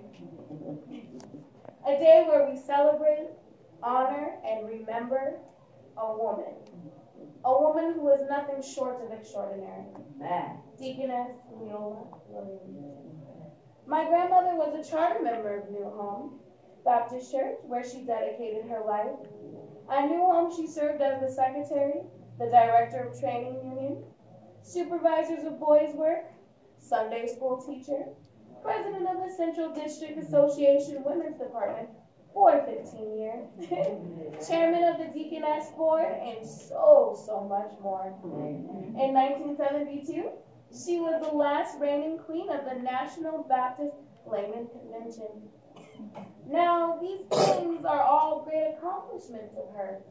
Day. A day where we celebrate, honor, and remember a woman. A woman who is nothing short of extraordinary. Deaconess Leola Williams. My grandmother was a charter member of New Home Baptist Church, where she dedicated her life. At New Home, she served as the secretary, the director of training union, supervisors of boys' work, Sunday school teacher, president of the Central District Association Women's Department for 15 years, chairman of the Deaconess Board, and so much more. In 1972, she was the last reigning queen of the National Baptist Layman Convention. Now, these things are all great accomplishments of hers,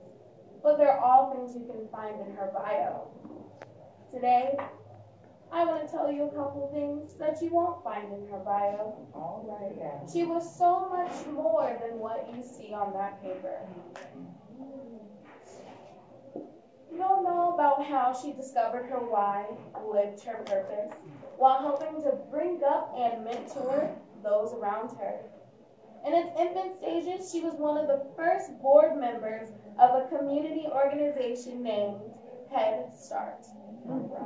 but they're all things you can find in her bio. Today, I want to tell you a couple things that you won't find in her bio. She was so much more than what you see on that paper. You don't know about how she discovered her why, lived her purpose, while helping to bring up and mentor those around her. In its infant stages, she was one of the first board members of a community organization named Head Start.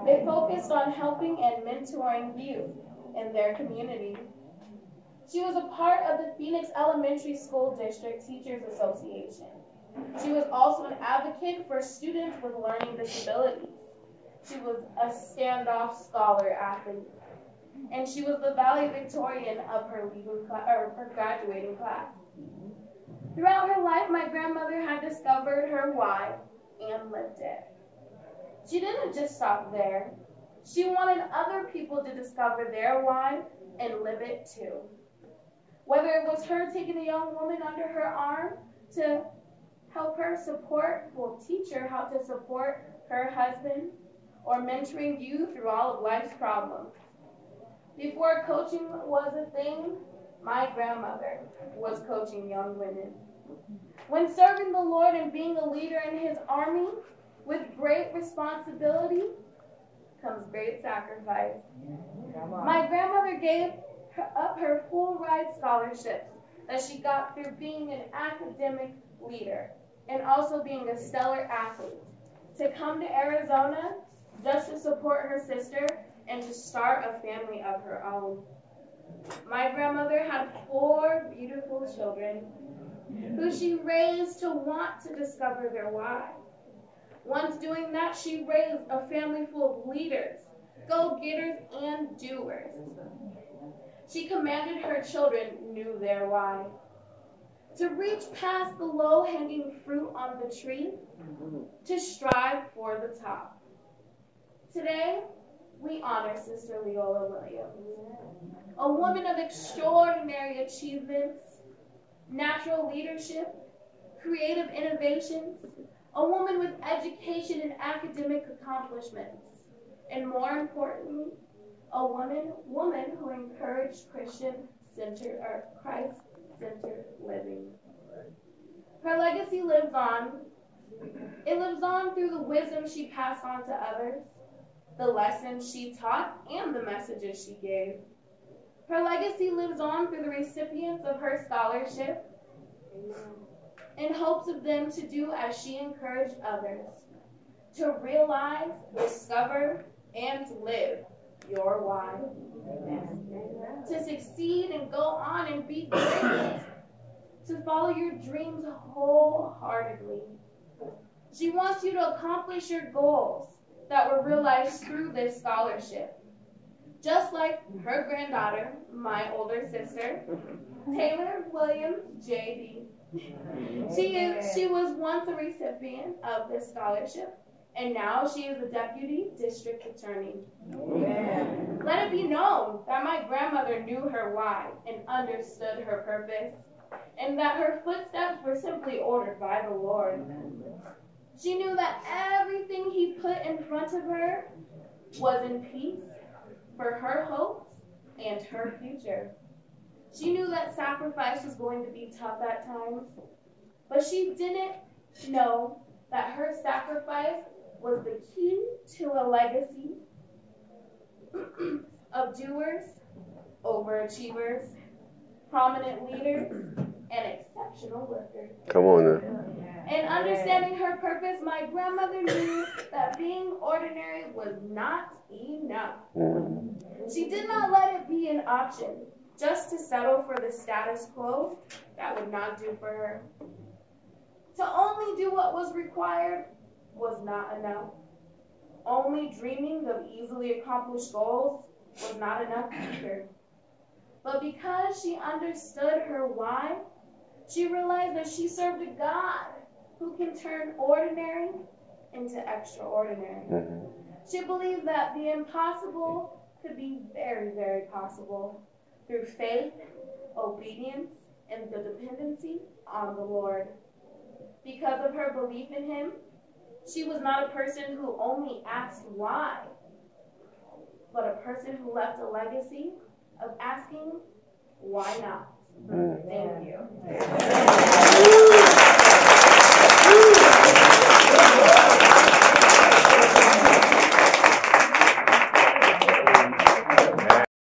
They focused on helping and mentoring youth in their community. She was a part of the Phoenix Elementary School District Teachers Association. She was also an advocate for students with learning disabilities. She was a standoff scholar athlete, and she was the valedictorian of her graduating class. Throughout her life, my grandmother had discovered her why and lived it. She didn't just stop there. She wanted other people to discover their why and live it too. Whether it was her taking a young woman under her arm to help her teach her how to support her husband, or mentoring you through all of life's problems. Before coaching was a thing, my grandmother was coaching young women. When serving the Lord and being a leader in his army, with great responsibility comes great sacrifice. My grandmother gave up her full ride scholarships that she got through being an academic leader and also being a stellar athlete to come to Arizona just to support her sister and to start a family of her own. My grandmother had 4 beautiful children who she raised to want to discover their why. Once doing that, she raised a family full of leaders, go-getters, and doers. She commanded her children knew their why. To reach past the low-hanging fruit on the tree, to strive for the top. Today, we honor Sister Leola Williams, a woman of extraordinary achievements, natural leadership, creative innovations, a woman with education and academic accomplishments, and more importantly, a woman who encouraged Christ-centered living. Her legacy lives on. It lives on through the wisdom she passed on to others, the lessons she taught, and the messages she gave. Her legacy lives on through the recipients of her scholarship, in hopes of them to do as she encouraged others, to realize, discover, and live your why. To succeed and go on and be great, to follow your dreams wholeheartedly. She wants you to accomplish your goals that were realized through this scholarship. Just like her granddaughter, my older sister, Taylor Williams, J.D. She was once a recipient of this scholarship, and now she is a deputy district attorney. Amen. Let it be known that my grandmother knew her why and understood her purpose, and that her footsteps were simply ordered by the Lord. She knew that everything he put in front of her was in peace for her hopes and her future. She knew that sacrifice was going to be tough at times, but she didn't know that her sacrifice was the key to a legacy of doers, overachievers, prominent leaders, and exceptional workers. Come on now. In understanding her purpose, my grandmother knew that being ordinary was not enough. She did not let it be an option. Just to settle for the status quo, that would not do for her. To only do what was required was not enough. Only dreaming of easily accomplished goals was not enough either. But because she understood her why, she realized that she served a God who can turn ordinary into extraordinary. She believed that the impossible could be very, very possible through faith, obedience, and the dependency on the Lord. Because of her belief in Him, she was not a person who only asked why, but a person who left a legacy of asking why not. Thank you.